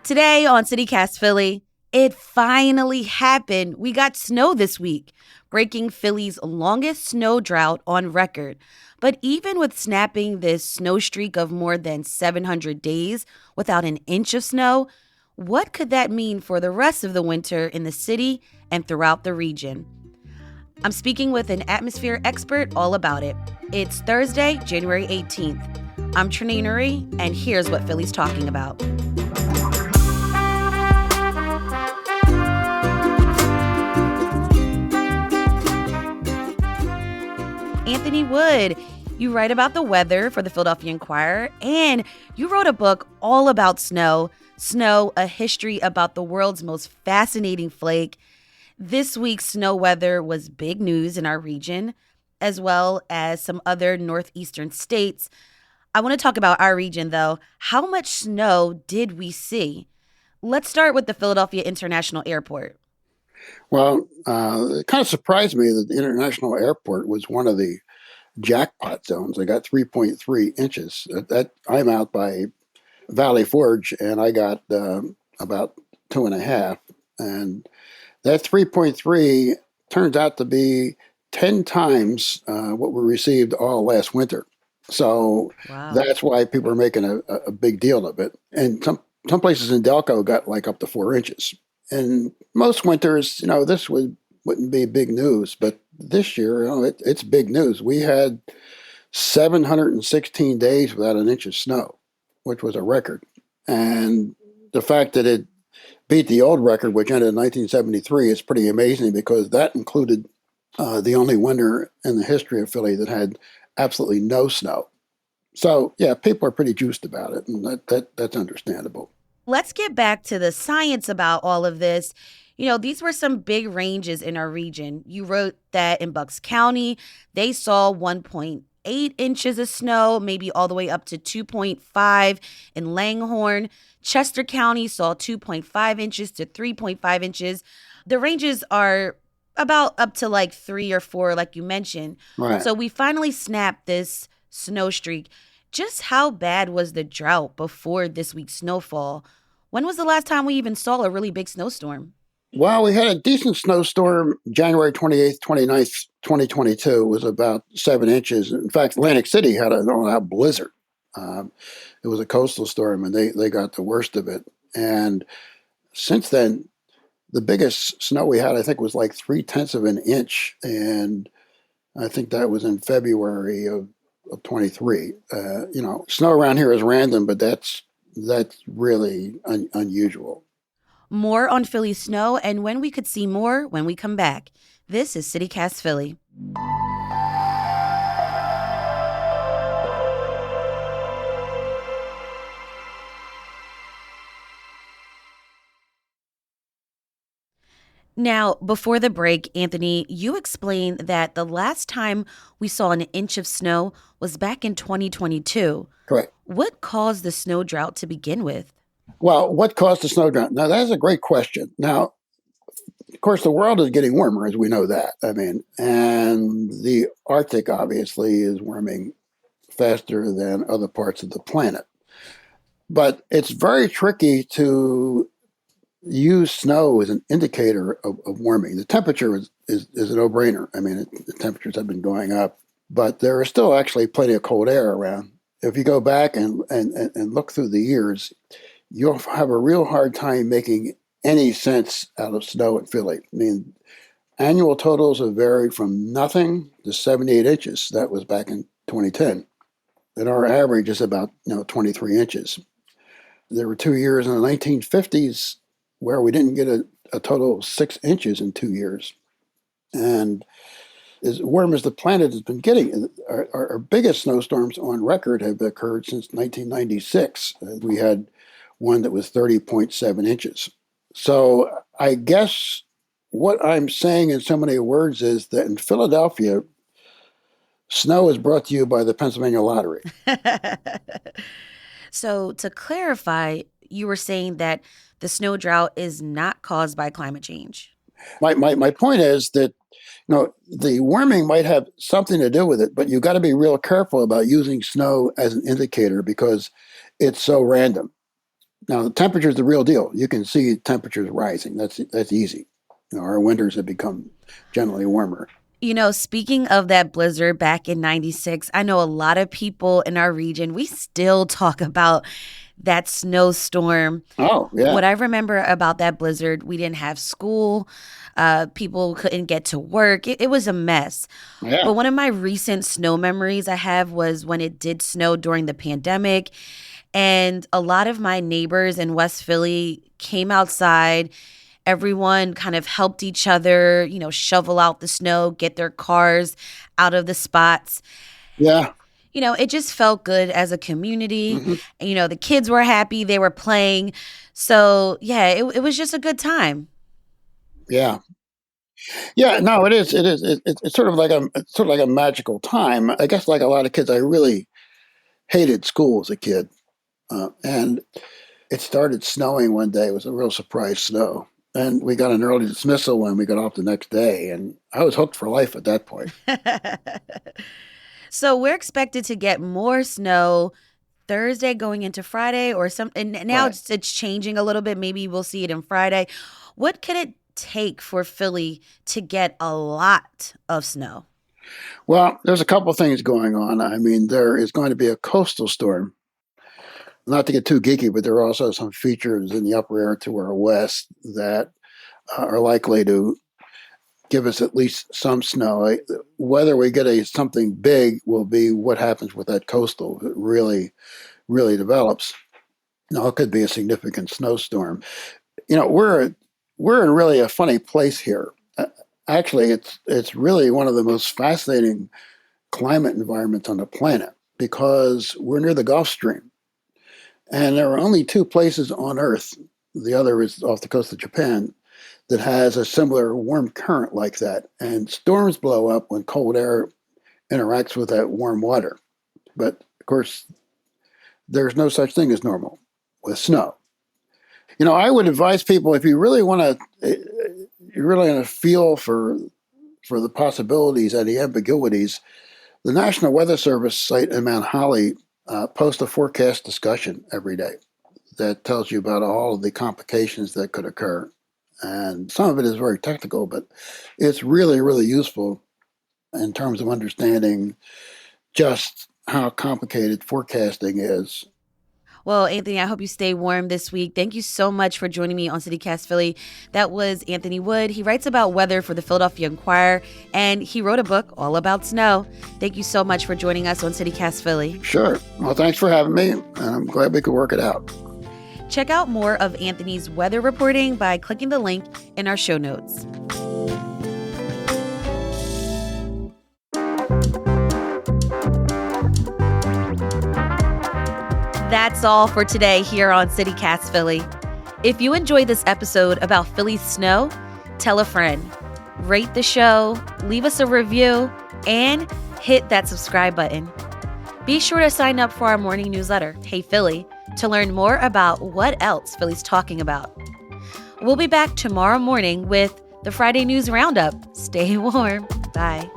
Today on CityCast Philly, it finally happened. We got snow this week, breaking Philly's longest snow drought on record. But even with snapping this snow streak of more than 700 days without an inch of snow, what could that mean for the rest of the winter in the city and throughout the region? I'm speaking with an atmosphere expert all about it. It's Thursday, January 18th. I'm Trinae Nuri, and here's what Philly's talking about. Anthony Wood, you write about the weather for the Philadelphia Inquirer, and you wrote a book all about snow, Snow, a history about the world's most fascinating flake. This week's snow weather was big news in our region, as well as some other northeastern states. I want to talk about our region, though. How much snow did we see? Let's start with the Philadelphia International Airport. Well, it kind of surprised me that the international airport was one of the jackpot zones. I got 3.3 inches. I'm out by Valley Forge, and I got about 2.5. And that 3.3 turns out to be 10 times what we received all last winter. So Wow. that's why people are making a big deal of it. And some places in Delco got like up to 4 inches. And most winters, this wouldn't be big news, but this year, it's big news. We had 716 days without an inch of snow, which was a record. And the fact that it beat the old record, which ended in 1973, is pretty amazing because that included the only winter in the history of Philly that had absolutely no snow. So, yeah, people are pretty juiced about it, and that's understandable. Let's get back to the science about all of this. These were some big ranges in our region. You wrote that in Bucks County, they saw 1.8 inches of snow, maybe all the way up to 2.5 in Langhorne. Chester County saw 2.5 inches to 3.5 inches. The ranges are about up to like 3 or 4, like you mentioned. Right. So we finally snapped this snow streak. Just how bad was the drought before this week's snowfall? When was the last time we even saw a really big snowstorm? Well, we had a decent snowstorm January 28th, 29th, 2022. It was about 7 inches. In fact, Atlantic City had an all-out blizzard. It was a coastal storm, and they got the worst of it. And since then, the biggest snow we had, I think, was like 0.3 of an inch. And I think that was in February of 23. Snow around here is random, but that's really unusual. More on Philly snow and when we could see more when we come back. This is CityCast Philly. Now, before the break, Anthony, you explained that the last time we saw an inch of snow was back in 2022. Correct. What caused the snow drought to begin with? Well, what caused the snow drought? Now, that is a great question. Now, of course, the world is getting warmer, as we know that. And the Arctic obviously is warming faster than other parts of the planet. But it's very tricky to use snow as an indicator of warming. The temperature is a no-brainer. The temperatures have been going up, but there is still actually plenty of cold air around. If you go back and look through the years, you'll have a real hard time making any sense out of snow in Philly. Annual totals have varied from nothing to 78 inches. That was back in 2010. And our average is about 23 inches. There were 2 years in the 1950s where we didn't get a total of 6 inches in 2 years. And as warm as the planet has been getting, our biggest snowstorms on record have occurred since 1996. We had one that was 30.7 inches. So I guess what I'm saying in so many words is that in Philadelphia, snow is brought to you by the Pennsylvania Lottery. So to clarify, you were saying that the snow drought is not caused by climate change. My point is that the warming might have something to do with it, but you've got to be real careful about using snow as an indicator because it's so random. Now, the temperature is the real deal. You can see temperatures rising. That's easy. Our winters have become generally warmer. Speaking of that blizzard back in 96, I know a lot of people in our region, we still talk about that snowstorm. Oh, What yeah. I remember about that blizzard, we didn't have school. People couldn't get to work. It was a mess. Yeah. But one of my recent snow memories I have was when it did snow during the pandemic. And a lot of my neighbors in West Philly came outside. Everyone kind of helped each other, shovel out the snow, get their cars out of the spots. Yeah. It just felt good as a community. Hmm. The kids were happy, they were playing. So, yeah, it was just a good time. Yeah. Yeah. No, it is. It is. It's sort of like a magical time. I guess like a lot of kids, I really hated school as a kid. And it started snowing one day. It was a real surprise snow. And we got an early dismissal when we got off the next day. And I was hooked for life at that point. So, we're expected to get more snow Thursday going into Friday or something. And now Right. it's changing a little bit. Maybe we'll see it in Friday. What could it take for Philly to get a lot of snow? Well, there's a couple things going on. I mean, there is going to be a coastal storm. Not to get too geeky, but there are also some features in the upper air to our west that are likely to give us at least some snow. Whether we get something big will be what happens with that coastal. If it really develops. No, it could be a significant snowstorm. We're in really a funny place here. Actually, it's really one of the most fascinating climate environments on the planet because we're near the Gulf Stream, and there are only two places on Earth. The other is off the coast of Japan that has a similar warm current like that. And storms blow up when cold air interacts with that warm water. But of course, there's no such thing as normal with snow. I would advise people if you really want to feel for the possibilities and the ambiguities, the National Weather Service site in Mount Holly posts a forecast discussion every day that tells you about all of the complications that could occur. And some of it is very technical, but it's really useful in terms of understanding just how complicated forecasting is. Well, Anthony, I hope you stay warm this week. Thank you so much for joining me on CityCast Philly. That was Anthony Wood. He writes about weather for the Philadelphia Inquirer, and he wrote a book all about snow. Thank you so much for joining us on CityCast Philly. Sure. Well, thanks for having me, and I'm glad we could work it out. Check out more of Anthony's weather reporting by clicking the link in our show notes. That's all for today here on CityCast Philly. If you enjoyed this episode about Philly's snow, tell a friend. Rate the show, leave us a review, and hit that subscribe button. Be sure to sign up for our morning newsletter, Hey Philly, to learn more about what else Philly's talking about. We'll be back tomorrow morning with the Friday News Roundup. Stay warm. Bye.